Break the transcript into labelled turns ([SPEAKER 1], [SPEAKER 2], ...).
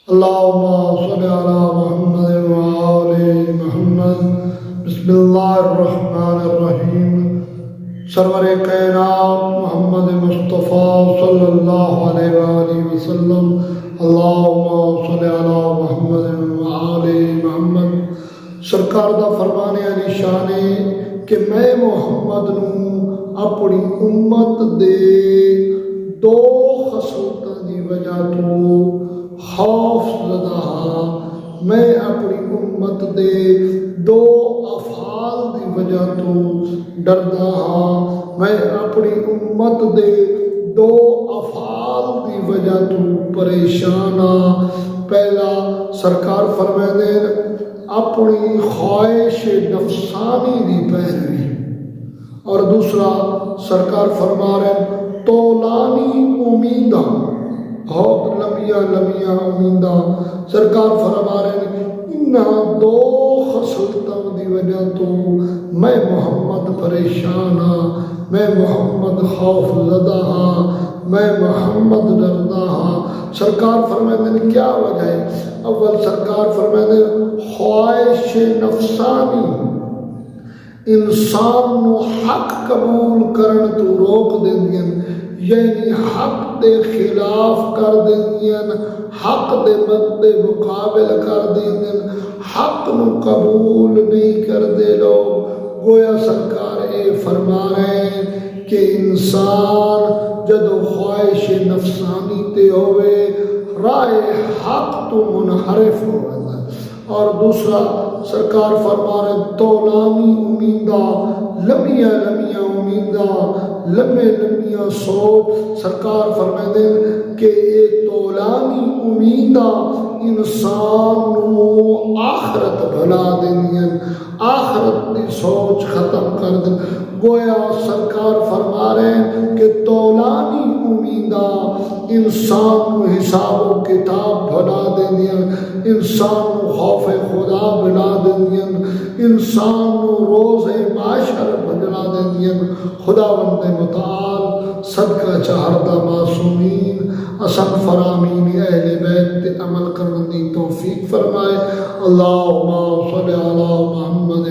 [SPEAKER 1] اللهم صل على محمد وآل محمد. بسم اللہ الرحمن الرحیم. سرور کائنات محمد مصطفیٰ صلی اللہ علیہ وآلہ وسلم. اللهم صل على محمد وآل محمد. سرکار دا فرمان علی شان ہے کہ میں محمد نوں اپنی امت دے دو خصلتاں دی وجہ تو خوف زدہ ہاں. میں اپنی امت دے دو افعال دی وجہ تو ڈردا ہاں. میں اپنی امت دے دو افعال دی وجہ تو پریشان ہاں. پہلا سرکار فرمائے اپنی خواہش نفسانی دی پیروی، اور دوسرا سرکار فرما رہے طولانی امیدہ، بہت لمبیا لمبیا امیدہ. سرکار فرما رہے ہیں انہاں دو خصلتاں دی وجہ تو میں محمد پریشان ہاں، میں محمد خوف زدہ ہاں، میں محمد ڈردا ہاں. سرکار فرماتے ہیں کیا وجہ ہے؟ اول سرکار فرماتے ہیں خواہش نفسانی انسان نو حق قبول کرن تو روک دیندیاں، یعنی حق دے خلاف کر دیندیاں، حق دے مد مقابل کر دیندیاں، حق نو قبول نہیں کر دے لوگ. گویا سرکار اے فرما رہے ہیں کہ انسان جدو خواہش نفسانی تے ہوئے راہ حق تو منحرف ہو رہا ہے. اور دوسرا سرکار فرما رہے طولانی امیدہ، لمبیا لمبیا امیدہ، لمبے لمبیا سوچ. سرکار فرماتے ہیں کہ یہ طولانی امیدہ انسان نو آخرت بھلا دینیاں، آخرت دی سوچ ختم کر دیں. گویا سرکار فرما رہے ہیں کہ طولانی امیدہ انسان نو حساب و کتاب بھلا دینیاں، انسان نو خوف خدا بھلا دینیاں، انسان نو روز معاشر بھلا دینیاں. خداوند متعال صدقہ چہردہ معصومین اسن فرامین اہل بیت تے عمل کرنے دی توفیق فرمائے. اللہم صلی علی محمد